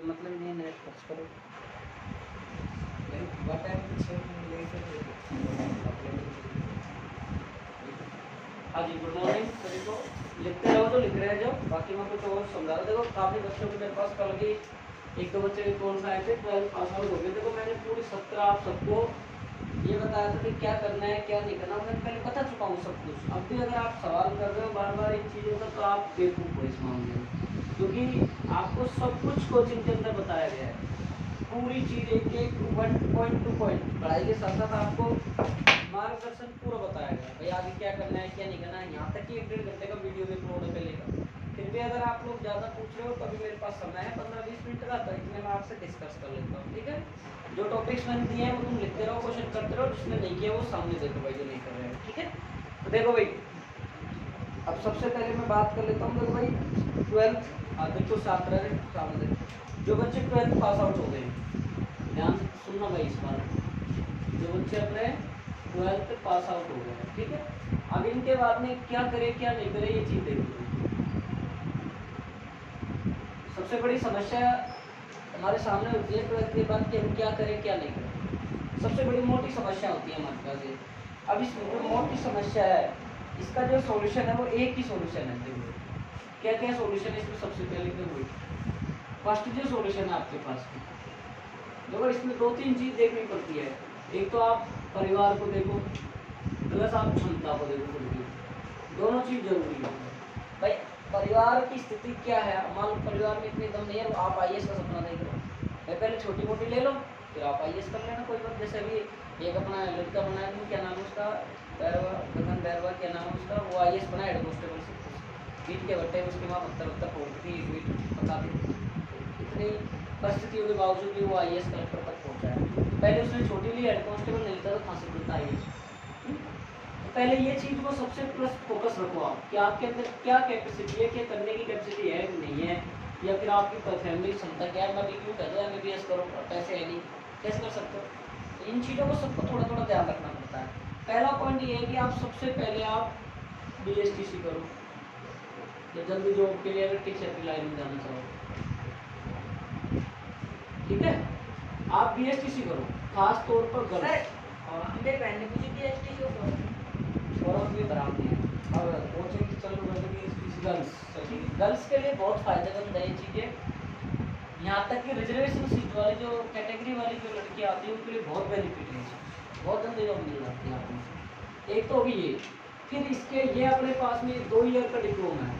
मतलब नहीं नेट खर्च करो। हाँ जी, गुड मॉर्निंग सभी को। लिखते रहो तो लिख रहे जाओ, बाकी मैं कुछ और समझा रहा। देखो काफ़ी बच्चों के मेरे पास कल भी एक दो बच्चे कौन सा आए थे, 12 पास आउट हो गए। देखो मैंने पूरी 17 आप सबको ये बताया था कि क्या करना है क्या नहीं करना, मैंने पहले बता चुका हूँ सब कुछ। अब भी अगर आप सवाल कर रहे हो बार बार इन चीज़ों का, तो आप बेवकूफ़ हो इस मामले में, क्योंकि आपको सब कुछ कोचिंग के अंदर बताया गया है। पूरी चीज़ एक एक पॉइंट टू पॉइंट पढ़ाई के साथ साथ आपको मार्गदर्शन पूरा बताया गया भाई आगे क्या करना है क्या नहीं करना है। यहाँ तक कि 1-1.5 घंटे का वीडियो भी अपलोड है पहले का। फिर भी अगर आप लोग ज़्यादा पूछ रहे हो तो अभी मेरे पास समय है 15-20 मिनट का, तो इतने में आपसे डिस्कस कर लेता हूँ, ठीक है। जो टॉपिक्स मैंने दिए हैं वो तुम लिखते रहो, क्वेश्चन करते रहो, जिसने नहीं किया वो सामने देखो भाई जो नहीं कर रहे हैं, ठीक है। तो देखो भाई, अब सबसे पहले मैं बात कर लेता हूँ। देखो भाई 12th देखो छात्र है सामने, जो बच्चे 12th पास आउट हो गए, ध्यान से सुनना भाई इस बार, जो बच्चे अपने 12th पास आउट हो गए हैं, ठीक है। अब इनके बाद में क्या करे क्या नहीं करे ये चीज देखो। सबसे बड़ी समस्या हमारे सामने होती है 12th के बाद कि हम क्या करें क्या नहीं करें। सबसे बड़ी मोटी समस्या होती है हमारे पास ये। अब इस जो मोटी समस्या है इसका जो सॉल्यूशन है वो एक ही सॉल्यूशन है। देखो क्या क्या सॉल्यूशन है इसमें। सबसे पहले देखो फर्स्ट जो सॉल्यूशन है आपके पास, देखो इसमें 2-3 चीज देखनी पड़ती है। एक तो आप परिवार को देखो, प्लस आप क्षमता को देखो खुद की, दोनों चीज जरूरी है भाई। परिवार की स्थिति क्या है, मान लो परिवार में इतने दम नहीं है, आप आईएएस का सपना देख रहे हो भाई, पहले छोटी मोटी ले लो फिर आप आईएएस कर लेना, कोई बात। जैसे अभी एक अपना लड़का बना है, क्या नाम है उसका, बैरवा, गगन बैरवा, क्या नाम है उसका, वो आईएएस बना हेड कांस्टेबल से, पीट के बट्टे उसके वहाँ 72 फोड़ती पता थी। इतनी परिस्थितियों के बावजूद भी वो आईएएस कलेक्टर तक पहुँचा है। पहले उसने छोटी ली हेड कांस्टेबल नहीं था तो फांसी मिलता आईएएस। पहले ये चीज को सबसे प्लस फोकस रखो आप कि आपके अंदर क्या कैपेसिटी है, क्या करने की कैपेसिटी है नहीं है, या फिर आपकी फैमिली क्षमता क्या है। मैं भी क्यों कह दो एमबीबीएस करो, पैसे है नहीं, कैसे कर सकते हो। इन चीज़ों को सबको थोड़ा थोड़ा ध्यान रखना पड़ता है। पहला पॉइंट ये है कि आप सबसे पहले आप बीएसटीसी करो, या जल्दी जॉब के लिए अगर टीचर की लाइन में जाना चाहो, ठीक है। आप बीएसटीसी करो, खास तौर पर गर्ल्स। और मेरे बहन ने मुझे बीएसटीसी फॉर्म भी भरा दिए और कोचिंग चालू कर दी गर्ल्स। गर्ल्स के लिए बहुत फायदेमंद है ये चीज़ें। यहाँ तक कि रिजर्वेशन सीट वाले जो कैटेगरी वाली जो लड़कियाँ आती हैं उनके लिए बहुत बेनिफिट है, बहुत जल्दी जॉब मिल जाती है आपको। एक तो होगी ये, फिर इसके ये अपने पास में 2 ईयर का डिप्लोमा है,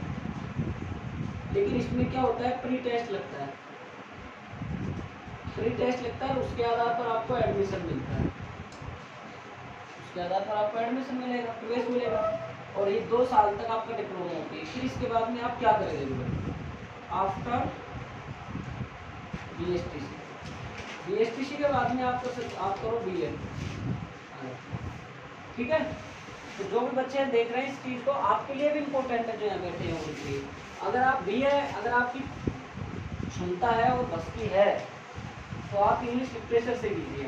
लेकिन इसमें क्या होता है प्री टेस्ट लगता है। प्री टेस्ट लगता है, उसके आधार पर आपको एडमिशन मिलता है, उसके आधार पर आपको एडमिशन मिलेगा, प्रवेश मिलेगा। और ये 2 साल तक आपका डिप्लोमा होती है। फिर इसके बाद में आप क्या करेंगे आफ्टर बीएसटीसी। बीएसटीसी के बाद में आप करो बीएड, ठीक है। तो जो भी बच्चे देख रहे हैं इस चीज़ को, आपके लिए भी इम्पोर्टेंट है जो यहाँ बैठे हैं उनके लिए। अगर आप बी है, अगर आपकी क्षमता है और बस की है तो आप इंग्लिश लिटरेचर से कीजिए।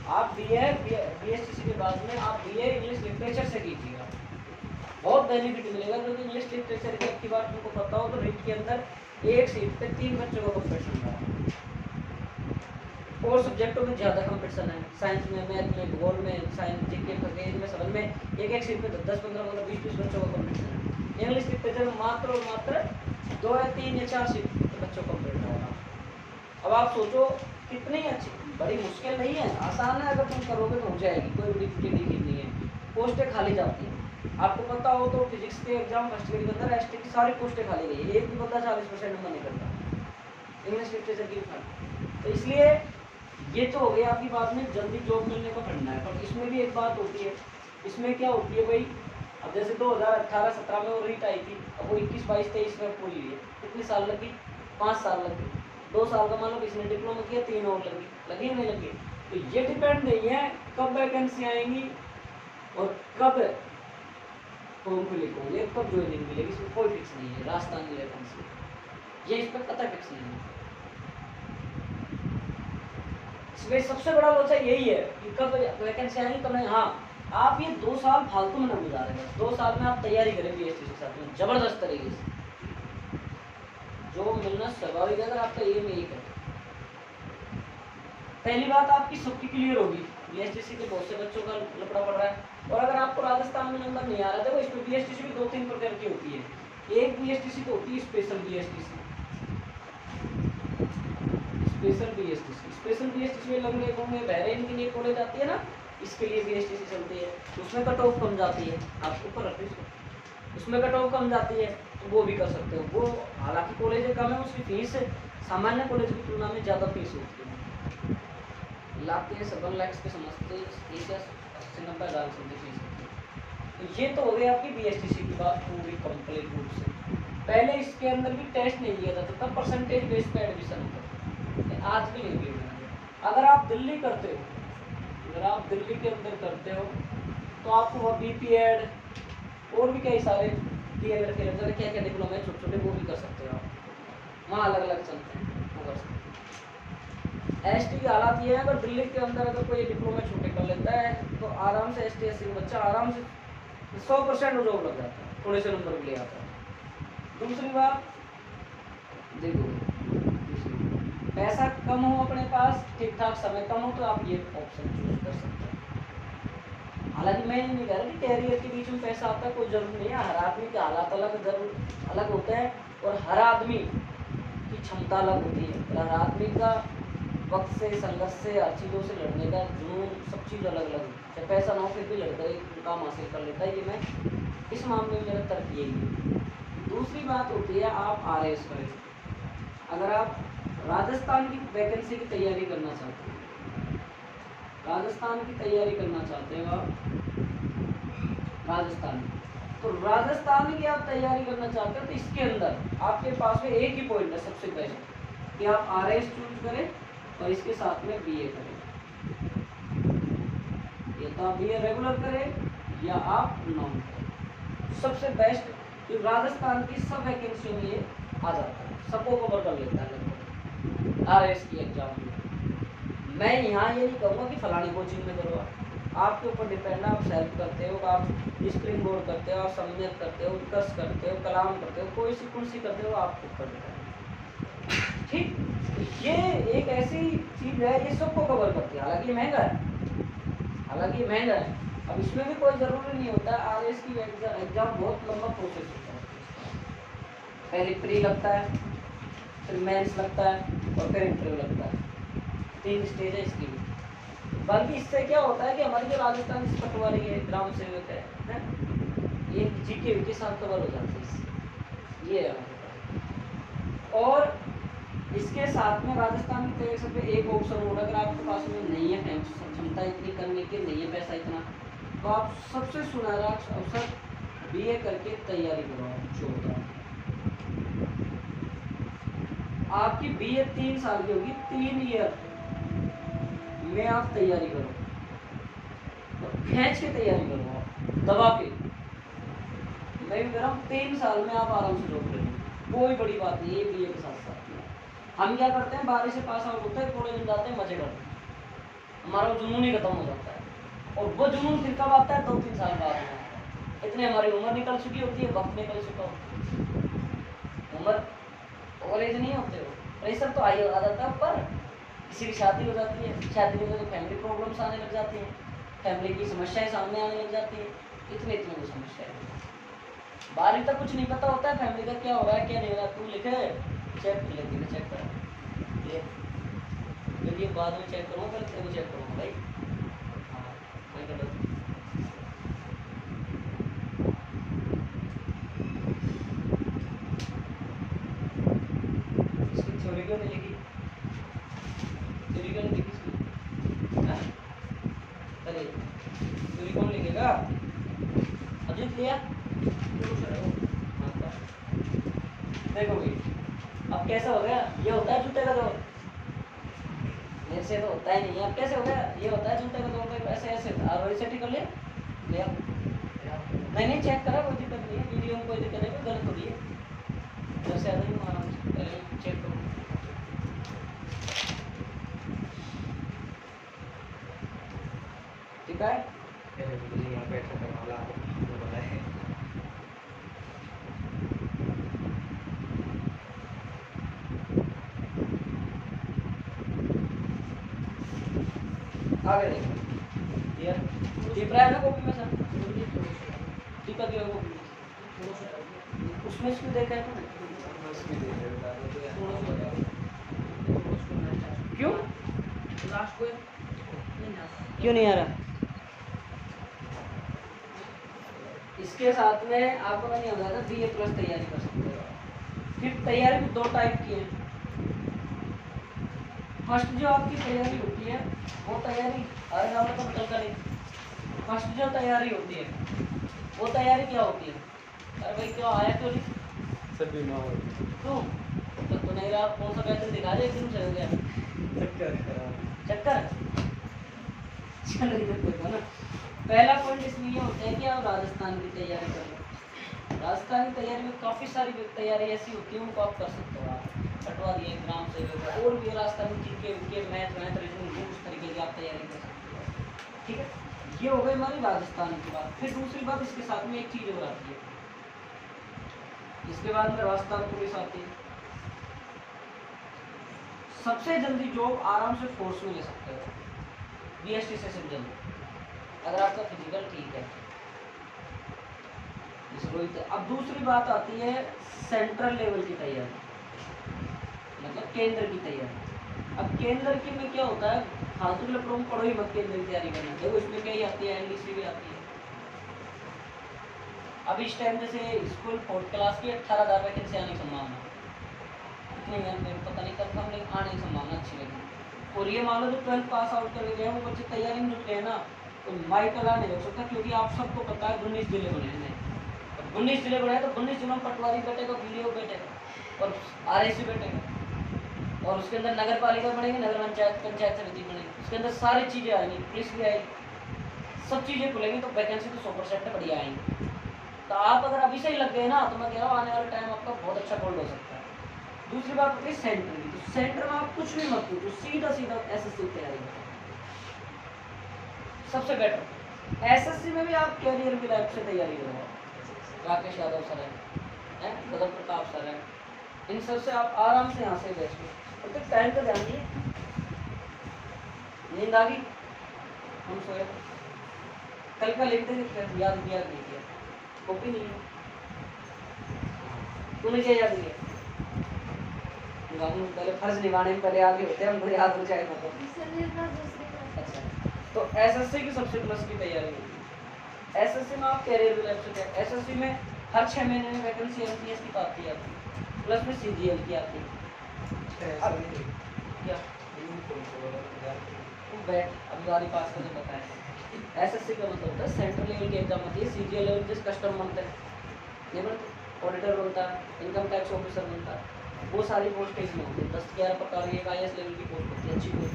आप बीएसटीसी के बाद में आप बीए इंग्लिश लिटरेचर से कीजिएगा, बहुत बेनिफिट मिलेगा। क्योंकि इंग्लिश लिटरेचर की अच्छी बात तुमको पता हो तो रीट के अंदर एक सीट पे 3 बच्चों का कंपटीशन रहा है, और सब्जेक्टों में ज़्यादा कंपटीशन है। साइंस में, मैथ में, भूगोल में, साइंस जीके में, सब में एक सीट पे 10, 15, 20 बच्चों का कंपटीशन है। इंग्लिश लिटरेचर में मात्र और मात्र 2 या 3 या 4 सीट पे बच्चों का कंपटीशन होगा। अब आप सोचो कितनी अच्छी, बड़ी मुश्किल नहीं है, आसान है। अगर तुम करोगे तो हो जाएगी, कोई बड़ी डिफिकल्टी नहीं है। पोस्टें खाली जाती हैं, आपको पता हो तो फिजिक्स के एग्जाम फर्स्ट ग्रेड के अंदर एसटी की सारी पोस्टें खाली गई है, एक भी बंदा 40% नंबर नहीं करता इंग्लिश लिटरेचर की खाली। तो इसलिए ये तो हो गई आपकी बात में जल्दी जॉब मिलने को पढ़ना है। पर इसमें भी एक बात होती है, इसमें क्या होती है भाई, अब जैसे 2018-17 में वो रीट आई थी, अब वो 21, 22, 23 में पूरी हुई है। कितनी साल लगी? 5 साल लगी। 2 साल का मतलब इसने डिप्लोमा किया, 3 और लगी नहीं लगी। तो ये डिपेंड नहीं है कब वैकेंसी आएंगी और कब फॉर्म फिलिंग होंगे, कब ज्वाइनिंग मिलेगी, इसमें कोई फिक्स नहीं है। राजस्थान की वैकेंसी ये इस पर पता फिक्स नहीं है। इसमें सबसे बड़ा लोचा यही है कि कब वैकेंसी आएगी कब नहीं। हाँ, आप ये 2 साल फालतू में न गुजारेंगे। 2 साल में आप तैयारी करें बीएसटी के साथ में जबरदस्त तरीके से। जो जॉब मिलना स्वाभाविक है अगर आपका एम एक है। पहली बात आपकी सबकी क्लियर होगी, बीएसटीसी के बहुत से बच्चों का लफड़ा पड़ रहा है। और अगर आपको राजस्थान में नंबर नहीं आ रहा, देखो इसमें बीएसटीसी भी 2-3 प्रकार की होती है। एक बीएसटीसी तो होती है स्पेशल बीएसटीसी, स्पेशल बीएसटीसी में लंबे होंगे बहरेन के लिए कॉलेज आती है ना, इसके लिए बीएसटीसी चलती है, उसमें कट ऑफ कम जाती है, आपको ऊपर रखिए, उसमें कट ऑफ कम जाती है तो वो भी कर सकते हो। वो हालांकि कॉलेज कम है, उसकी फीस सामान्य कॉलेज की तुलना में ज़्यादा फीस होती है, लाख के 7 लाख के समझते 80-90 समझे फीस होती है। तो ये तो हो गई आपकी बीएसटीसी की बात पूरी कंप्लीट रूप से। पहले इसके अंदर भी टेस्ट नहीं लिया जाता, तब परसेंटेज बेस पे एडमिशन होता, आज भी नहीं लिया। अगर आप दिल्ली करते हो, अगर आप दिल्ली के अंदर करते हो तो आपको वह बीपीएड और भी कई सारे क्या क्या डिप्लोमा है छोटे छोटे, वो भी कर सकते हो आप, वहाँ अलग अलग चलते हैं, वो कर सकते हैं। एसटी की हालात ये है, अगर दिल्ली के अंदर अगर कोई डिप्लोमा छोटे कर लेता है तो आराम से एसटी एससी का बच्चा आराम से 100% जॉब लग जाता है, थोड़े से नंबर भी ले आता है। दूसरी बात देखो, पैसा कम हो अपने पास, ठीक ठाक समय कम हो, तो आप ये ऑप्शन चूज कर सकते हैं। हालांकि मैं नहीं कह रहा कि कैरियर के बीच में पैसा आता है, कोई जरूरी नहीं है, हर आदमी के हालात अलग होते हैं और हर आदमी की क्षमता अलग होती है, हर आदमी का वक्त से, संघर्ष से, हर चीज़ों से लड़ने का जुनून, सब चीज़ अलग अलग है। चाहे पैसा ना हो फिर भी लड़ता है, एक काम हासिल कर लेता है। ये मैं इस मामले में मेरा तर्क यही है। दूसरी बात होती है आप आरएएस करें। अगर आप राजस्थान की वैकेंसी की तैयारी करना चाहते हैं, राजस्थान की तैयारी करना चाहते हो आप, राजस्थान तो राजस्थान की आप तैयारी करना चाहते हो तो इसके अंदर आपके पास में एक ही पॉइंट है सबसे बेस्ट, कि आप आरएएस चूज करें और इसके साथ में बीए करें। या तो आप बीए रेगुलर करें या आप नॉन करें, सबसे बेस्ट। तो राजस्थान की सब वैकेंसी में ये आ जाता है, सबको कवर कर लेता है लगभग आरएएस की एग्जाम में। मैं यहाँ ये नहीं कहूँगा कि फलानी कोचिंग में करो, आपके ऊपर डिपेंड है, आप सेल्फ करते हो, आप स्प्रिंग बोर्ड करते हो, आप सम्यक करते हो, उत्कर्ष करते हो, कलाम करते हो, कोई सी कुर्सी करते हो, आपके ऊपर डिपेंड। ठीक, ये एक ऐसी चीज है ये सबको कवर करती है। हालांकि महंगा है, हालांकि महंगा है, अब इसमें भी कोई जरूरी नहीं होता। आरएएस की एग्जाम बहुत लंबा प्रोसेस होता है, पहले प्री लगता है, फिर मेंस लगता है और फिर इंटरव्यू लगता है, 3 स्टेज है इसकी। बल्कि इससे क्या होता है कि हमारी जो राजस्थान की पटवारी है, ग्राम सेवक है, ये जीके के साथ कवर हो जाते हैं, ये है। और इसके साथ में राजस्थान की तैयारी से एक ऑप्शन होगा, अगर आपके पास में नहीं है क्षमता इतनी करने की, नहीं है पैसा इतना, तो आप सबसे सुनहरा अवसर बीए करके तैयारी करो। जोरदार आपकी बीए 3 साल की होगी, 3 ईयर में आप तैयारी करो, खींच के तैयारी करो, आप दबा के। मैं भी कह रहा हूँ 3 साल में आप आराम से जॉब करेंगे, कोई बड़ी बात नहीं है बीए के साथ साथ। हम क्या करते हैं, 12 से पास आउट होते हैं, कॉलेज में जाते हैं, मजे करते हैं, हमारा जुनून ही खत्म हो जाता है। और वो जुनून फिर कब आता है, 2-3 साल बाद में। इतने हमारी उम्र निकल चुकी होती है, वक्त निकल चुका होता है, उम्र कॉलेज नहीं होते हो, प्रेशर तो आ जाता है ऊपर, किसी की शादी हो जाती है, शादी में तो फैमिली प्रॉब्लम्स आने लग जाती हैं, फैमिली की समस्याएं सामने आने लग जाती है, इतनी वो समस्याएं। 12वीं तक कुछ नहीं पता होता है फैमिली का क्या हो रहा है क्या नहीं हो रहा, तू लिखे चेक कर लेती है, चेक करा ये बाद में चेक करूँ, पहले तेरे को चेक करूँगा भाई। हाँ मैं कर लेता इसकी थ्योरी क्यों नहीं लिखी, थ्योरी क्यों नहीं लिखी इसकी? अरे थ्योरी कौन लिखेगा, अजीत लिया देखो भाई। अब कैसा हो गया, ये होता है जूते का दौर, मेरे से तो होता ही नहीं है। अब कैसे हो गया, ये होता है जूते का दौर, ऐसे ऐसे और ऐसे ठीक कर लिया, नहीं चेक करा, कोई दिक्कत नहीं है, वीडियो में कोई दिक्कत नहीं, कोई गलत हो रही है, जैसे आदमी आराम से पहले चेक करो। ठीक है, आगे देखो क्लियर टिप रहा है ना कॉपी में सर टिपा गया कॉपी में उसमें इसमें देखा है क्यों क्यों नहीं आ रहा इसके साथ में आपको मैंने बताया था BA प्लस तैयारी कर सकते हो। फिर तैयारी में 2 टाइप की है। फर्स्ट जो आपकी तैयारी होती है वो तैयारी अरे नाम तो बदल कर फर्स्ट जो तैयारी होती है वो तैयारी क्या होती है? अरे भाई क्यों आया क्यों नहीं सब बीमा हो क्यों तो नहीं रहा कौन सा पैसे दिखा दे क्यों चल गया चक्कर चल इधर देखो ना पहला पॉइंट इसमें ये होता है कि आप राजस्थान की तैयारी कर लो। राजस्थान की तैयारी में काफ़ी सारी तैयारी ऐसी होती है उनको आप कर सकते हो। आप पटवारी है ग्राम सेवक है और भी राजस्थान के मैथ रीजनिंग उस तरीके की आप तैयारी कर सकते हो। ठीक है ये हो गई हमारी राजस्थान की बात। फिर दूसरी बात इसके साथ में एक चीज़ और आती है इसके बाद में राजस्थान पुलिस आती है। सबसे जल्दी जॉब आराम से फोर्स में ले सकते हो BST से जल्दी अगर आपका फिजिकल ठीक है। अब दूसरी बात आती है सेंट्रल लेवल की तैयारी मतलब केंद्र की तैयारी। अब केंद्र की में क्या होता है फालतू लफड़ों में पढ़ो ही मत केंद्र की तैयारी करना देखो इसमें क्या ही आती है NDC भी आती है। अब इस टाइम जैसे स्कूल 4th क्लास की 18,000 वैकेंसी आने की संभावना इतनी है मेरे पता नहीं कंफर्म नहीं आने की संभावना अच्छी लगी। और ये मान लो जो 12th पास आउट कर गए वो बच्चे तैयारी में जुटे हैं ना तो माइकल नहीं हो सकता क्योंकि आप सबको पता है 19 जिले बने हैं। 19 जिले बने तो 19 जिलों में पटवारी बैठेगा BDO बैठेगा और RIC बैठेगा और उसके अंदर नगर पालिका बनेगी नगर पंचायत समिति बनेगी उसके अंदर सारी चीज़ें आएंगी पुलिस भी आएगी सब चीज़ें खुलेंगी तो वैकेंसी तो 100% बढ़िया आएंगी। तो आप अगर अभी से ही लग गए ना तो मैं कह रहा हूँ आने वाले टाइम आपका बहुत अच्छा गोल्ड हो सकता है। दूसरी बात होती है सेंटर की तो सेंटर में आप कुछ भी मत पूछो सीधा SSC की तैयारी करो सबसे बेटर। SSC में भी आप कैरियर की लाइफ से तैयारी करो। राकेश यादव सर है गदर प्रताप सर है इन सब से आप आराम से यहाँ से बैठिए और फिर टाइम पर ध्यान दिए। नींद आ गई हम सोए कल का लिख देंगे याद नहीं किया कॉपी नहीं है तूने क्या याद किया पहले फर्ज निभाने में पहले आगे होते हैं हमको याद हो जाए मतलब। अच्छा तो SSC की सबसे प्लस की तैयारी होगी। SSC में आप कैरियर विलेक्शन SSC में हर 6 महीने में वैकेंसी MTS की आती है प्लस में CGL की आती है। क्या बैठ अब हमारे पास का जो बताया SSC का मतलब होता है सेंट्रल लेवल की एग्जाम होती है। CGL लेवल जिस कस्टम बनता है नहीं बनते ऑडिटर बनता है इनकम टैक्स ऑफिसर बनता है वो सारी पोस्ट इसमें होती है। 10-11 प्रकार की एक IAS लेवल की पोस्ट होती है अच्छी पोस्ट।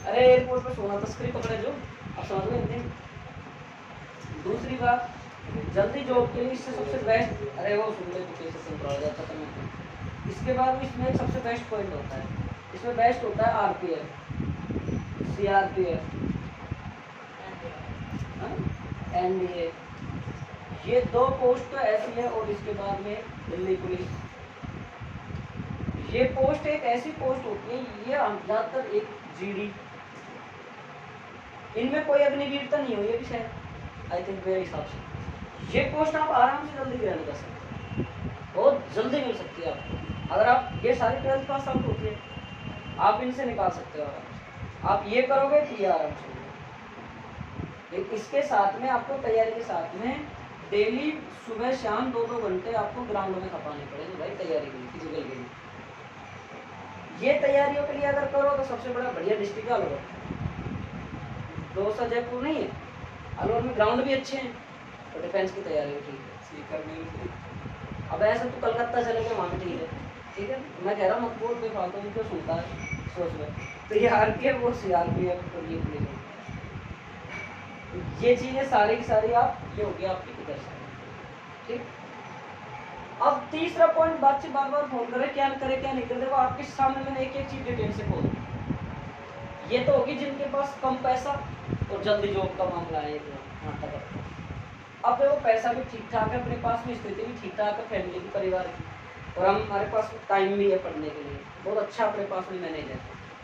अरे एयरपोर्ट पर सोना तस्करी पकड़े जो अब समझ में नहीं। दूसरी बात जल्दी जॉब के लिए इससे सबसे बेस्ट अरे वो सुन ले तो कैसे सिंपल जाता था इसके बाद इसमें एक सबसे बेस्ट पॉइंट होता है इसमें बेस्ट होता है RPF CRPF NDA ये 2 पोस्ट तो ऐसी है। और इसके बाद में दिल्ली पुलिस ये पोस्ट एक ऐसी पोस्ट होती है ये ज़्यादातर एक GD इनमें कोई अग्निवीरता नहीं हो ये भी शायद आई थिंक मेरे हिसाब से ये पोस्ट आप आराम से जल्दी ग्रहण कर सकते हैं बहुत जल्दी मिल सकती है आपको अगर आप ये सारी 12th पास आउट होती है आप इनसे निकाल सकते हो आराम से। आप ये करोगे तो ये आराम से लेकिन इसके साथ में आपको तैयारी के साथ में डेली सुबह शाम 2-2 घंटे आपको ग्राउंड में खपाने पड़ेंगे भाई तैयारी के लिए फिजिकल के लिए। ये तैयारियों के लिए अगर करो तो सबसे बड़ा बढ़िया डिस्ट्रिक्ट अलवर 200 जयपुर नहीं है अलवर में ग्राउंड भी अच्छे हैं और डिफेंस की तैयारी भी ठीक है सीकर में। अब ऐसा तो कलकत्ता चले गए वहाँ भी ठीक है मैं कह रहा हूँ मकबूल पे फालतू क्यों सुनता है सोच में तो ये RPF और CRPF और ये पुलिस ये चीज़ें सारी की सारी आप ये होगी आपकी इधर से ठीक। अब तीसरा पॉइंट बात से बार फोन करे क्या नहीं करे देखो आपके सामने मैंने एक चीज डिटेल से बोल ये तो होगी जिनके पास कम पैसा और जल्दी जॉब का मामला है हाँ तक। अब देखो पैसा भी ठीक ठाक है अपने पास में स्थिति भी ठीक ठाक है फैमिली की परिवार की और हमारे पास टाइम भी है पढ़ने के लिए बहुत अच्छा अपने पास में मैनेज है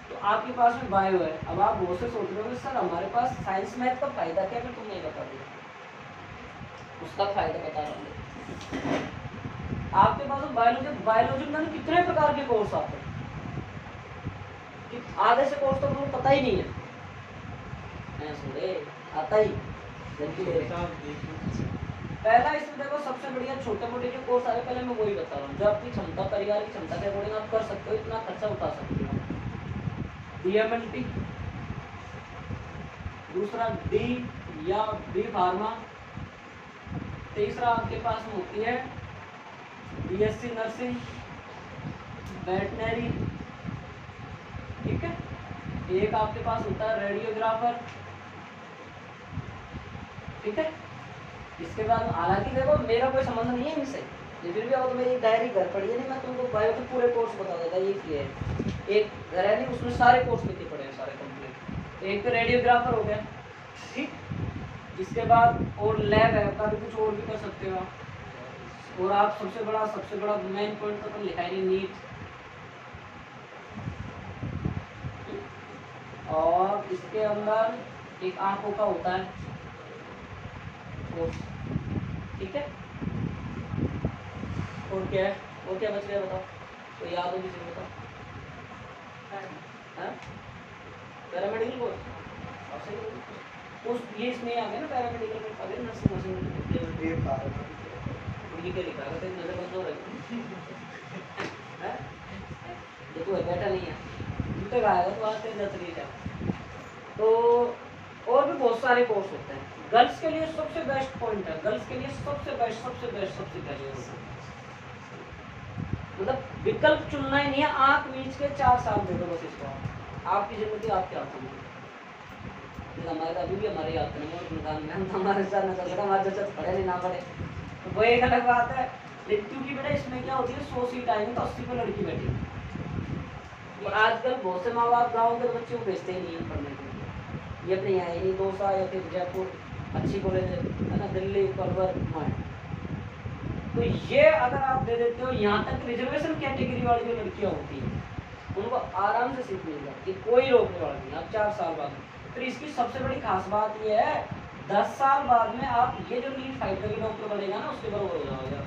तो आपके पास में बायो है। अब आप वो से सोच रहे हो सर हमारे पास साइंस मैथ का फायदा क्या है, तुम नहीं बता दिया, उसका फायदा बता रहा हूँ। आपके पास बायोलॉजी, बायोलॉजी में कितने प्रकार के कोर्स आते हैं, आधे से कोर्स तो मुझे पता ही नहीं है, आता ही पहला इसमें देखो सबसे बढ़िया छोटे मोटे जो कोर्स आए पहले मैं वही बता रहा हूँ, जो आपकी क्षमता परिवार की क्षमता के अकॉर्डिंग आप कर सकते हो, इतना खर्चा उठा सकते हो। DMLT, दूसरा डी या बी फार्मा, तीसरा आपके पास में होती है BSc नर्सिंग, वेटनरी, ठीक है। एक आपके पास होता है रेडियोग्राफर, ठीक है। इसके बाद हालांकि देखो मेरा कोई संबंध नहीं है इनसे, लेकिन भी अब तो मेरी डायरी घर पड़ी है, नहीं मैं तुमको बायो के पूरे कोर्स बता देता, ये किया है, एक घर है नहीं उसमें सारे कोर्स लिखे पड़े हैं, सारे कंप्लीट। एक तो रेडियोग्राफर हो गया, ठीक। इसके बाद और लैब है, का भी कुछ और भी कर सकते हो आप। और आप सबसे बड़ा मेन पॉइंट तो तुम लिखा ही नहीं, नीट। और इसके अंदर एक आंखों का होता है कोर्स, ठीक है। और क्या है, और क्या बच गया बताओ, तो याद हो किसी को बताओ। पैरामेडिकल कोर्स उस ये इसमें आ गया ना, पैरामेडिकल में अगर नर्सिंग उनकी क्या लिखा है, नजर बंद हो रही है, ये तो बैठा नहीं है, जूते खाएगा तो आज तेरी नजर है। तो और भी बहुत सारे कोर्स होते हैं। गर्ल्स के लिए सबसे बेस्ट पॉइंट है, गर्ल्स के लिए सबसे बेस्ट मतलब विकल्प चुनना ही नहीं है, आंख मीच के 4 साल दे दो बस इसको, आपकी जिंदगी आपके हाथ में। हमारे अभी भी हमारे हाथ नहीं है, हमारे साथ न कर सका, हमारे जैसे पढ़े नहीं ना पढ़े तो वो एक अलग बात है। लेकिन क्योंकि बेटा इसमें क्या होती है, 100 सीट आएंगे तो 80 पे लड़की बैठी, और आजकल बहुत से माँ बाप गाँव के बच्चों को भेजते ही नहीं है पढ़ने के लिए, ये अपने यहाँ ही दौसा या फिर जयपुर अच्छी कॉलेज है ना, दिल्ली पलवर नोएडा, तो ये अगर आप दे देते हो, यहाँ तक रिजर्वेशन कैटेगरी वाली जो लड़कियाँ होती हैं उनको आराम से सीट मिल जाती है, कोई रोकने वाला नहीं। आप 4 साल बाद, फिर इसकी सबसे बड़ी खास बात ये है 10 साल बाद में आप ये जो नीट फाइट करके डॉक्टर बनेगा ना उसके बराबर हो जाओगे।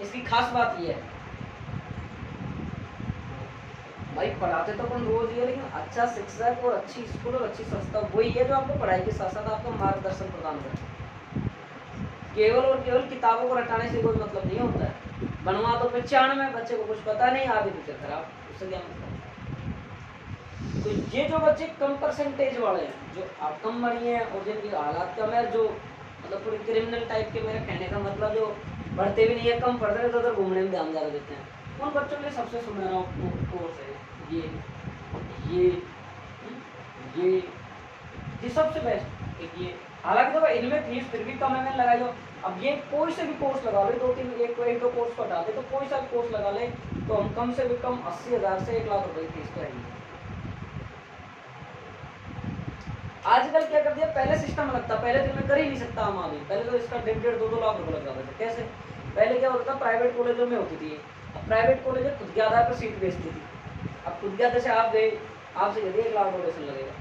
इसकी खास बात ये है भाई, पढ़ाते तो अपन रोज ही है, लेकिन अच्छा शिक्षक और अच्छी स्कूल और अच्छी संस्था वही है जो आपको पढ़ाई के साथ साथ आपको मार्गदर्शन प्रदान करे। केवल और केवल किताबों को रटाने से कोई मतलब नहीं होता है। बनवा तो 95 बच्चे को कुछ पता नहीं, आगे टीचर खराब, उससे क्या मतलब। तो ये जो बच्चे कम परसेंटेज वाले हैं, जो आप कम बढ़िए हैं और जिनकी हालात कम है, जो मतलब थोड़ी क्रिमिनल टाइप के, मेरे कहने का मतलब जो पढ़ते भी नहीं है, कम पढ़ते हैं तो उधर घूमने में ध्यान ज़्यादा देते हैं, उन बच्चों के लिए सबसे सुनहरा कोर्स है ये सबसे बेस्ट एक ये। हालांकि देखो इनमें फीस फिर भी कम है, मैंने लगाई हो। अब ये कोई से भी कोर्स लगा ले, 2-3 एक दो कोर्स को हटा दे, तो कोई सा भी कोर्स लगा ले तो हम कम से भी कम 80,000 से 1 लाख रुपए की फीस तो है। आजकल क्या कर दिया, पहले सिस्टम लगता, पहले दिन में कर ही नहीं सकता आम आदमी, पहले तो इसका 1.5-2 लाख रुपए लग जाते थे। कैसे? पहले क्या होता था, प्राइवेट कॉलेजों में होती थी, अब प्राइवेट कॉलेज खुद के आधार पर सीट बेचती थी। अब खुद के आधार से आप गए, आपसे यदि 1 लाख डोनेशन लगेगा,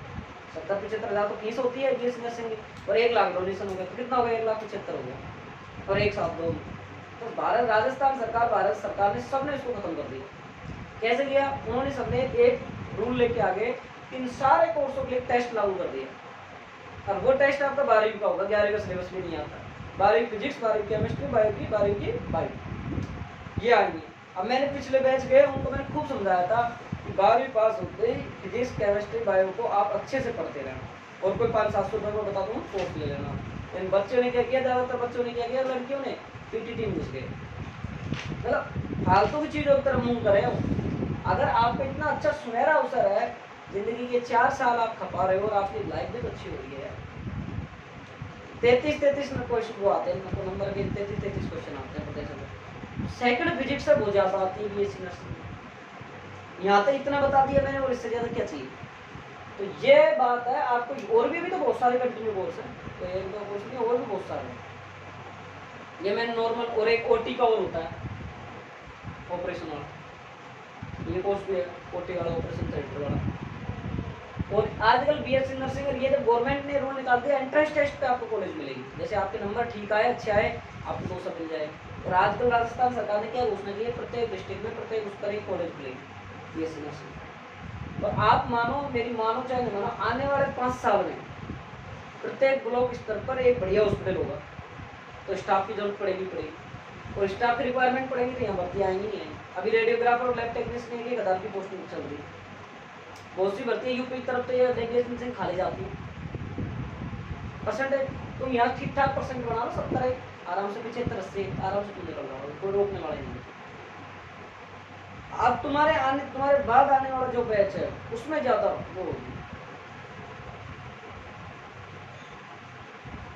70-75,000 तो फीस होती है बीएससी नर्सिंग की, और 1 लाख डोनेशन हो गया तो कितना हो गया, 1,75,000 हो गया, और एक साथ दो। तो भारत राजस्थान सरकार, भारत सरकार ने सबने इसको खत्म कर दिया। कैसे किया? उन्होंने सबने एक रूल लेके आगे, इन सारे कोर्सों के लिए टेस्ट लागू कर दिया। और वो टेस्ट आपका 12वीं का होगा, 11वीं का सिलेबस भी नहीं आता। 12वीं फिजिक्स, 12वीं केमिस्ट्री, 12वीं की बायो, ये आएंगी। अब मैंने पिछले बैच गए, उनको मैंने खूब समझाया था कि 12वीं पास होते ही फिजिक्स, केमिस्ट्री, बायो को आप अच्छे से पढ़ते रहना, और कोई 500-700 रुपये को बता दूँ कोर्स ले लेना। लेकिन बच्चों ने क्या किया, ज़्यादातर बच्चों ने क्या किया, लड़कियों ने पीटीटी में घुस गए, मतलब फालतू की चीज़ों की तरफ मुँह करे। अगर आपका इतना अच्छा सुनहरा अवसर है, जिंदगी के 4 साल आप खपा रहे हो और आपकी लाइफ भी तो अच्छी हो रही है। 33 क्वेश्चन वो आते हैं, नंबर के 33 क्वेश्चन आते हैं, पता चला। सेकंड फिजिक्स से बहुत ज़्यादा आती है बीएससी नर्सिंग। यहाँ तक इतना बता दिया मैंने, और इससे ज़्यादा क्या चाहिए। तो ये बात है, आपको और भी तो बहुत सारे कंटिन्यू कोर्स हैं, तो 1-2 कोर्स नहीं, और भी बहुत सारे हैं। ये मैंने नॉर्मल, और एक ओटी का और होता है, ऑपरेशन वाला, ये कोर्स भी है, कोटी वाला, ऑपरेशन थिएटर वाला। और आजकल बीएससी नर्सिंग, ये जब गवर्नमेंट ने रूल निकाल दिया एंट्रेंस टेस्ट पे आपको कॉलेज मिलेगी, जैसे आपके नंबर ठीक आए, अच्छे आए, आपको 200 मिल जाए। और आजकल राजस्थान सरकार ने क्या घोषणा की है, प्रत्येक डिस्ट्रिक्ट में प्रत्येक उस पर एक कॉलेज मिलेगी बीएससी नर्सिंग। तो आप मानो, मेरी मानो चाहे नहीं मानो, आने वाले 5 साल में प्रत्येक ब्लॉक स्तर पर एक बढ़िया हॉस्पिटल होगा। तो स्टाफ की जरूरत पड़ेगी, और स्टाफ की रिक्वायरमेंट पड़ेगी तो यहाँ भर्ती आएंगी नहीं आएंगी। अभी रेडियोग्राफर और लैब टेक्नीशियन की 1000 की पोस्टिंग चल रही है, बहुत सी भर्ती है यूपी की तरफ, तो ये रेडिएशन से खाली जाती है परसेंटेज। तुम यहाँ ठीक ठाक परसेंट बना लो, 70 आराम से, 75 80 आराम से तुम निकल रहा हो, कोई रोकने वाला नहीं। अब तुम्हारे बाद आने वाला जो बैच है उसमें ज्यादा वो होगी।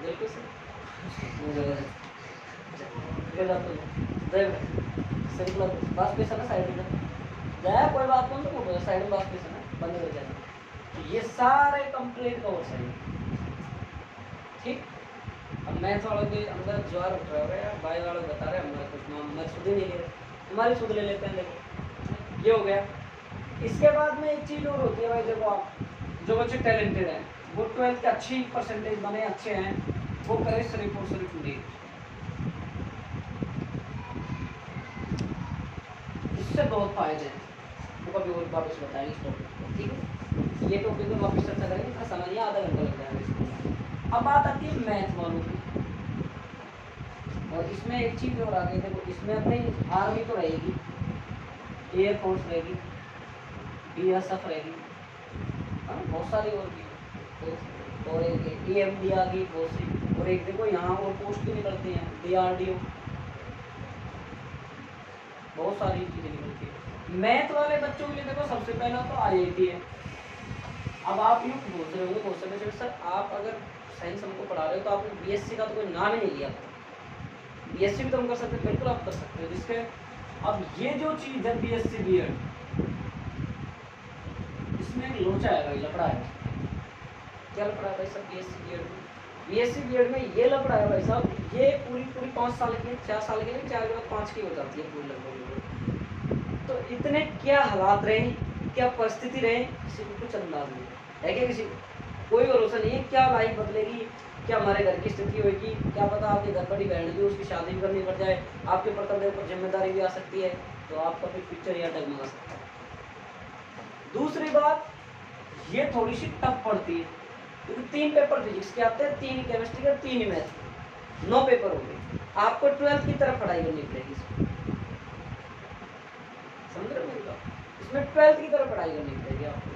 बिल्कुल सही बस पैसा ना साइड में जाए, कोई बात नहीं, तो साइड में बस पैसा ना बंद कर जाए। तो ये सारे कंप्लीट कवर चाहिए, ठीक। अब मैथ वालों के अंदर ज्वार उठ रहा है, बाई वालों बता रहे हमारे कुछ मैं सुध ही नहीं ले रहे, हमारी सुध ले लेते हैं। देखो ये हो गया। इसके बाद में एक चीज़ और होती है भाई, देखो आप जो बच्चे टैलेंटेड हैं, वो 12th के अच्छी परसेंटेज बने, अच्छे हैं, वो करें सिर्फ और सिर्फ नीट। इससे बहुत फायदे हैं, वो कभी और वापस बताएंगे इस टॉपिक को, ठीक है। ये टॉपिक में वापस चर्चा करेंगे, इतना समझिए आधा घंटा लग जाएगा इसमें। अब बात आती है मैथ वालों की, और इसमें एक चीज़ और आ गई, देखो इसमें अपनी आर्मी तो रहेगी, एयरफोर्स रहेगी, बीएसएफ रहेगी, बहुत सारी और भी, और एक एएमडी आ गई बहुत सी, और एक देखो यहाँ और पोस्ट भी निकलती हैं, डीआरडीओ, बहुत सारी चीज़ें निकलती है। मैथ वाले बच्चों के लिए देखो सबसे पहला तो आईआईटी है। अब आप यूँ पूछ रहे होंगे बहुत समय, सर आप अगर साइंस हमको पढ़ा रहे हो तो आपने बीएससी का तो कोई नाम ही नहीं लिया, बीएससी भी तो हम कर सकते हैं, बिल्कुल आप कर सकते हो जिसके। अब ये जो चीज़ है बीएससी बीएड, इसमें एक लोचा है भाई, लफड़ा है। क्या लफड़ा है भाई साहब बीएससी बीएड में? बीएससी बीएड में ये लफड़ा है भाई साहब, ये पूरी 5 साल की, 4 साल की नहीं, 4 के बाद 5 की हो जाती है पूरी लगभग। तो इतने क्या हालात रहे, क्या परिस्थिति रहे, किसी को कुछ अंदाज नहीं है क्या, किसी कोई भरोसा नहीं है क्या लाइफ बदलेगी, क्या हमारे घर की स्थिति होगी, क्या पता आपके घर बड़ी बहन भी, उसकी शादी भी करनी पड़ जाए, आपके पर्तव्य पर जिम्मेदारी भी आ सकती है, तो आपका भी फ्यूचर यहाँ डगमगा सकता है। दूसरी बात, ये थोड़ी सी टफ पड़ती है, क्योंकि 3 पेपर फिजिक्स के आते हैं, 3 केमिस्ट्री के, 3 मैथ, 9 पेपर हो गए। आपको 12th की तरफ पढ़ाई करनी पड़ेगी, समझ रहे हो मेरी बात? इसमें 12th की तरफ पढ़ाई करनी पड़ेगी आपको।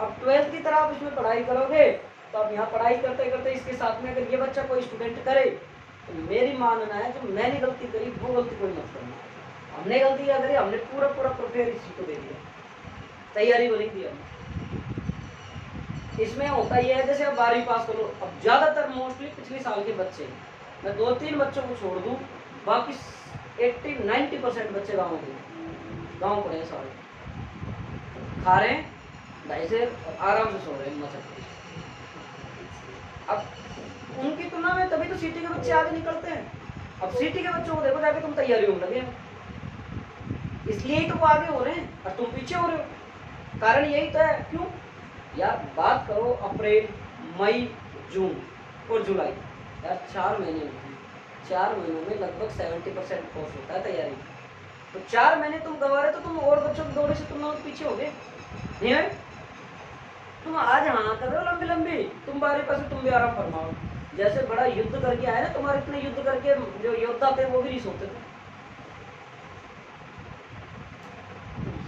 अब 12th की तरह आप इसमें पढ़ाई करोगे, तो आप यहाँ पढ़ाई करते करते इसके साथ में अगर ये बच्चा कोई स्टूडेंट करे, तो मेरी मानना है जो मैंने गलती करी वो गलती कोई मत करना। हमने गलती क्या करी, हमने पूरा प्रिपेयर इसी को दे दिया, तैयारी को नहीं दिया। इसमें होता ये है, जैसे अब 12वीं पास करो, अब ज़्यादातर मोस्टली पिछले साल के बच्चे, मैं 2-3 बच्चों को छोड़ दूँ, बाकी 80-90% बच्चे गाँव पढ़े हैं, सारे खा रहे हैं, ढाई से आराम से सो रहे हैं मचक। अब उनकी तुलना में तभी तो सिटी के बच्चे आगे निकलते हैं। अब सिटी के बच्चों को देखो जाके तुम तैयारियों में लगे, इसलिए ही तो वो आगे हो रहे हैं और तुम पीछे हो रहे हो। कारण यही तो है। क्यों यार, बात करो अप्रैल, मई, जून और जुलाई, यार 4 महीने होते हैं, 4 महीनों में लगभग 70% कोर्स होता है तैयारी। तो 4 महीने तुम गवा रहे, तो तुम और बच्चों के दौड़े से तुम लोग पीछे हो गए नहीं है? तुम आज हाँ कर रहे हो लंबी लंबी, तुम 12वीं पास तुम भी आराम फरमाओ। जैसे बड़ा युद्ध करके आए ना, तुम्हारे इतने युद्ध करके जो योद्धा थे वो भी नहीं सोते थे।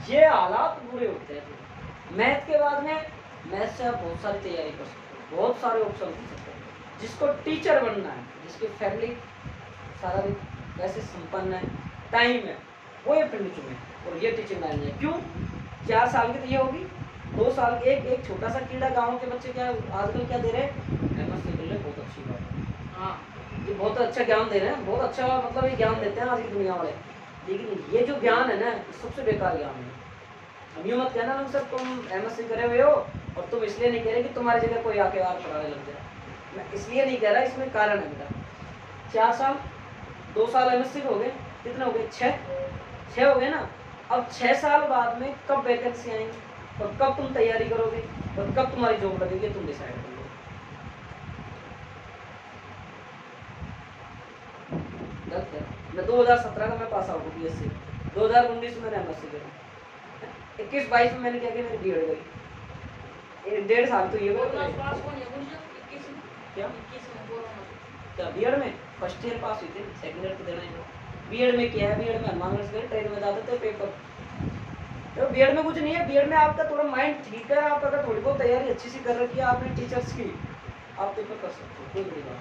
ये हालात बुरे होते हैं। मैथ के बाद में, मैथ से आप बहुत सारी तैयारी कर सकते हो, बहुत सारे ऑप्शन कर सकते हो। जिसको टीचर बनना है, जिसकी फैमिली सारा भी वैसे संपन्न है, टाइम है, वो ये फील्ड चुने और ये टीचिंग लाइन है। क्यों? 4 साल की तो ये होगी, 2 साल के एक छोटा सा कीड़ा। गाँव के बच्चे क्या आजकल क्या दे रहे हैं, एमएससी कर ले, बहुत अच्छी बात है, हाँ ये बहुत अच्छा ज्ञान दे रहे हैं, बहुत अच्छा मतलब ये ज्ञान देते हैं आज की दुनिया वाले। लेकिन ये जो ज्ञान है ना, सबसे बेकार ज्ञान है। हम यूँ मत कहना ना सर तुम एमएससी करे हुए हो और तुम इसलिए नहीं कह रहे कि तुम्हारी जगह कोई आके और पढ़ाने लग जाए। मैं इसलिए नहीं कह रहा, इसमें कारण है बेटा। 4 साल, 2 साल एमएससी हो गए, कितने हो गए? 6 हो गए ना। अब 6 साल बाद में कब वैकेंसी आएंगी और कब तुम तैयारी करोगे और कब तुम्हारी जॉब लगेगी, तुम डिसाइड कर लो। मैं 2017 का मैं पास आउट हूँ BSc, 2019 में मैंने MSc करी, 21-22 में मैंने क्या किया, मेरी बीएड गई, 1.5 साल तो ये क्या क्या बीएड में फर्स्ट ईयर पास हुई थी, सेकंड ईयर तो देना ही। बीएड में क्या है, बीएड में हनुमान गए ट्रेन में जाते थे पेपर, तो बीएड में कुछ नहीं है, बीएड में आपका थोड़ा माइंड ठीक है, आप अगर थोड़ी बहुत तैयारी अच्छी सी कर रखी है आपने टीचर्स की, आप पेपर कर सकते हो, कोई बड़ी बात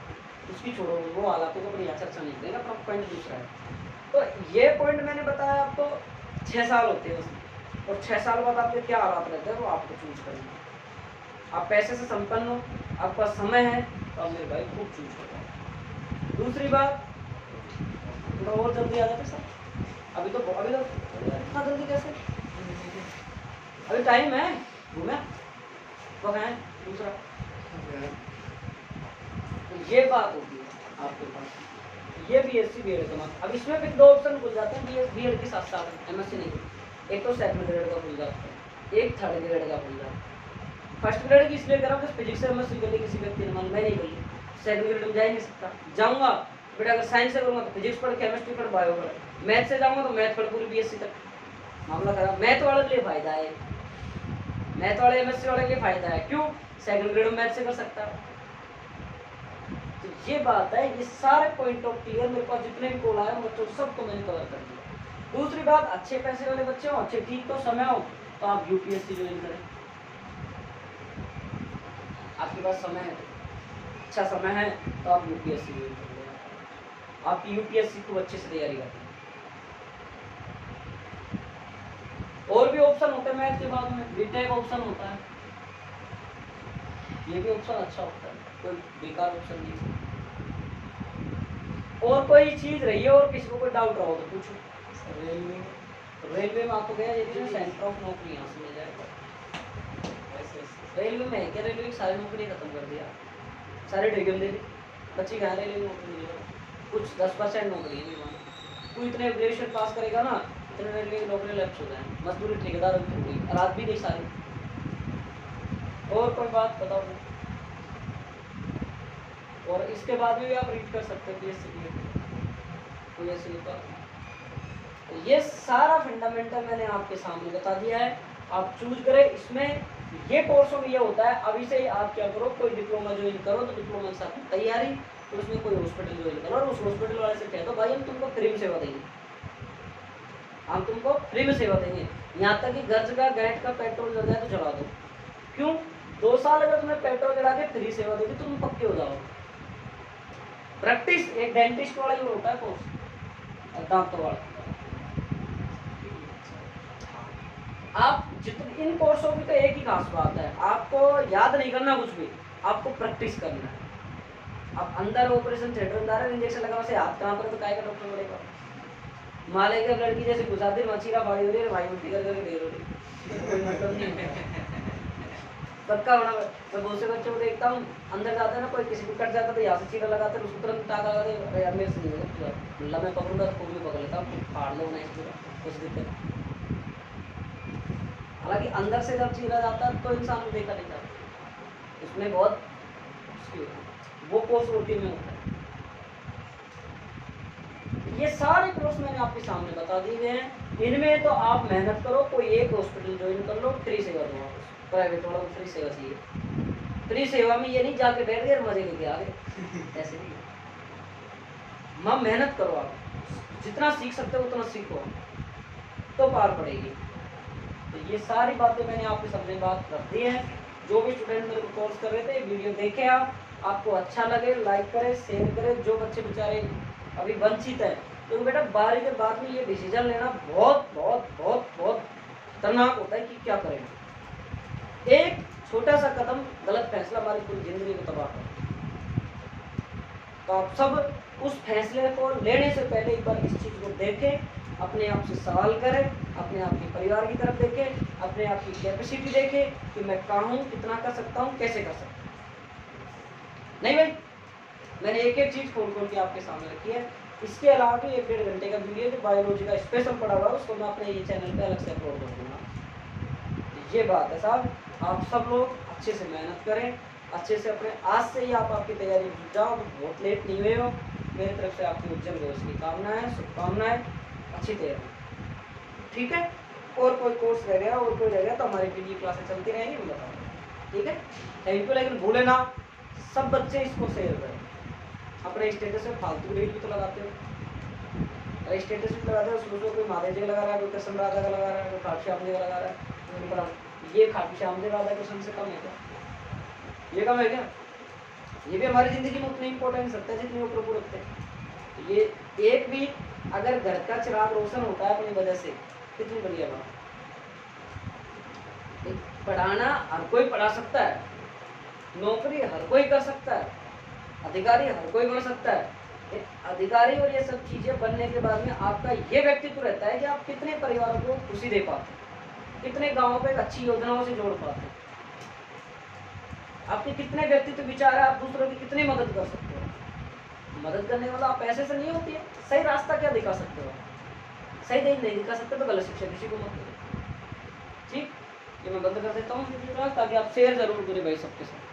उसकी छोड़ो, वो हालातों को बड़ी चर्चा नहीं करेंगे, अपना पॉइंट दूसरा है। तो ये पॉइंट मैंने बताया आपको, 6 साल होते हैं उसमें, और 6 साल बाद आपके क्या हालात रहते हैं वो आपको चूज करना। आप पैसे से संपन्न हो, आपका समय है, तो आप मेरे भाई खूब चूज करो। दूसरी बात, थोड़ा और जल्दी आ जाते सर, अभी तो इतना जल्दी कैसे, अभी टाइम है, घूमे कब है। दूसरा तो ये बात होती है आपके पास, ये BSc BEd का मतलब। अब इसमें फिर 2 ऑप्शन खुल जाते हैं BEd के साथ साथ, MSc नहीं, एक तो सेकंड ग्रेड का खुल जाता है, एक थर्ड ग्रेड का खुल जाता है। फर्स्ट ग्रेड की इसलिए करा कि फिजिक्स से MSc कर ली किसी व्यक्ति ने, मान मैं नहीं कर ली, सेकंड ग्रेड में जा ही नहीं सकता, जाऊंगा बेटा अगर साइंस से करूँगा तो फिजिक्स पढ़, केमिस्ट्री पढ़, बायो पढ़, मैथ से जाऊँगा तो मैथ पढ़ पूरी BSc तक, मामला खराब। मैथ वाले के लिए फायदा है, मैथ वाले MSc वाले के लिए फायदा है, क्यों, सेकंड ग्रेड में मैथ से कर सकता है। तो ये बात है, ये सारे पॉइंट ऑफ क्लियर मेरे पास जितने भी कॉल आए बच्चों सबको मैंने कवर कर दिया। दूसरी बात, अच्छे पैसे वाले बच्चे हो, अच्छे ठीक तो समय हो, तो आप UPSC ज्वाइन करें, आपके पास समय है, अच्छा समय है, तो आप UPSC ज्वाइन कर लें, आपकी UPSC को अच्छे से तैयारी करें। और भी ऑप्शन होते हैं मैथ के बाद में, बीटेक ऑप्शन होता है, ये भी ऑप्शन अच्छा होता है, कोई बेकार ऑप्शन नहीं। और कोई चीज रही है और किसी को कोई डाउट रहा हो तो पूछो। रेलवे में आपको गया ये सेंटर ऑफ नौकरी यहाँ से मिल जाएगा। रेलवे में क्या, रेलवे की सारी नौकरी खत्म कर दिया, सारे डिग्री दे दी, बच्ची कहाँ रेलवे में नौकरी मिलेगा, कुछ 10% नौकरी है वहाँ, कोई इतने ग्रेजुएशन पास करेगा ना, इतने रेलवे की नौकरी लैप्स हो जाए, मजदूरी ठेकेदार की रात भी नहीं सारी। और कोई बात बताओ, और इसके बाद भी आप रीड कर सकते हैं BSc कोई ऐसी बात। तो ये सारा फंडामेंटल मैंने आपके सामने बता दिया है, आप चूज करें। इसमें ये कोर्सों में ये होता है, अभी से ही आप क्या करो, कोई डिप्लोमा ज्वाइन करो तो डिप्लोमा के साथ तैयारी, तो उसमें कोई हॉस्पिटल ज्वाइन करो और उस हॉस्पिटल वाले से कह दो भाई हम तुमको फ्री में सेवा देंगे, हम तुमको फ्री में सेवा देंगे, यहाँ तक कि घर जगह गैस का पेट्रोल जल जाए तो जला दो। क्यों, 2 साल अगर तुम्हें पेट्रोल जला के फ्री सेवा देगी तो तुम पक्के हो जाओ। प्रैक्टिस एक डेंटिस्ट वाला ही होता है कोर्स, दांतों वाला। आप जितने इन कोर्सों की तो एक ही खास बात है, आपको याद नहीं करना कुछ भी, आपको प्रैक्टिस करना है। आप अंदर ऑपरेशन थिएटर में जा रहे, इंजेक्शन लगा से हाथ कहाँ पर तो काय का डॉक्टर बोलेगा, माले के लड़की जैसे घुसा दे, मछीरा फाड़ी हो रही है, भाई उल्टी कर करके ढेर हो रही, कोई मतलब नहीं पक्का होना। मैं बहुत से बच्चों को देखता हूँ, अंदर जाते हैं ना, कोई किसी को कट जाता है तो यहाँ से चीरा लगाते हैं, उसको तुरंत टाका लगा दे, यार मेरे से नहीं होगा, मुल्ला मैं पकड़ूंगा तो भी पकड़ लेता हूँ, फाड़ लो नहीं पूरा, कुछ दिक्कत। हालांकि अंदर से जब चीरा जाता है तो इंसान को देखा नहीं जाता, उसमें बहुत वो कोर्स रूटीन में होता है। ये सारे कोर्स मैंने आपके सामने बता दिए गए हैं, इनमें तो आप मेहनत करो, कोई एक हॉस्पिटल ज्वाइन कर लो, फ्री सेवा दो, प्राइवेट वालों को फ्री सेवा चाहिए। फ्री सेवा में ये नहीं जाके बैठ गए मजे लेके आ गए, ऐसे नहीं। मां मेहनत करो, आप जितना सीख सकते हो उतना सीखो तो पार पड़ेगी। तो ये सारी बातें मैंने आपके सामने बात कर दी है। जो भी स्टूडेंट मेरे को कोर्स कर रहे थे, वीडियो देखें, आपको अच्छा लगे लाइक करें, शेयर करें। जो बच्चे बेचारे अभी वंचित हैं, तो बेटा 12वीं के बाद में ये डिसीजन लेना बहुत बहुत बहुत बहुत खतरनाक होता है कि क्या करें। एक छोटा सा कदम गलत फैसला हमारी पूरी जिंदगी को तबाह कर। तो आप सब उस फैसले को लेने से पहले एक बार इस चीज को देखें, अपने आप से सवाल करें, अपने आप के परिवार की तरफ देखें, अपने आप की कैपेसिटी देखें कि मैं कहाँ हूँ, कितना कर सकता हूँ, कैसे कर सकता हूँ। नहीं भाई, मैंने एक एक चीज खोल खोल के आपके सामने रखी है। इसके अलावा भी 1-1.5 घंटे का वीडियो जो बायोलॉजी का स्पेशल पड़ा हुआ है उसको मैं अपने ये चैनल पे अलग से अपलोड कर दूँगा। ये बात है साहब, आप सब लोग अच्छे से मेहनत करें, अच्छे से अपने आज से ही आप आपकी तैयारी में जुट जाओ, बहुत लेट नहीं हुए हो। मेरी तरफ से आपकी उज्जवल भविष्य की कामनाएं, शुभकामनाएं, अच्छी तैयारी। ठीक है, और कोई कोर्स रह गया और कोई रह गया तो हमारी वीडियो क्लासें चलती रहेंगी, मैं बताऊँगा। ठीक है, थैंक यू। लेकिन भूले ना सब बच्चे इसको शेयर करें। अपने स्टेटस में फालतू रील भी तो लगाते हो, स्टेटस भी लगाते हो, उसमें कोई महादेव जी का लगा रहा है, कोई कृष्ण राधा का लगा रहा है, कोई खाटू श्याम जी का लगा रहा है। ये खाटू श्याम जी राधा कृष्ण से कम है क्या? ये कम है क्या? ये भी हमारी जिंदगी में उतनी इंपॉर्टेंस रखता है जितनी वो प्रभु रखते हैं। ये एक भी अगर घर का चिराग रोशन होता है अपनी वजह से, कितनी बढ़िया बात। पढ़ाना हर कोई पढ़ा सकता है, नौकरी हर कोई कर सकता है, अधिकारी हर कोई बन सकता है। अधिकारी और ये सब चीजें बनने के बाद में आपका ये व्यक्तित्व रहता है कि आप कितने परिवारों को खुशी दे पाते हैं, कितने गांवों को एक अच्छी योजनाओं से जोड़ पाते हैं, आपके कितने व्यक्तित्व विचार है, आप दूसरों की कितनी मदद कर सकते हो। मदद करने वाला आप पैसे से नहीं होती है, सही रास्ता क्या दिखा सकते हो, सही नहीं दिखा सकते तो गलत शिक्षा किसी को मत दो। ठीक, ये मैं बंद कर देता हूँ ताकि आप शेयर जरूर करें भाई सबके साथ।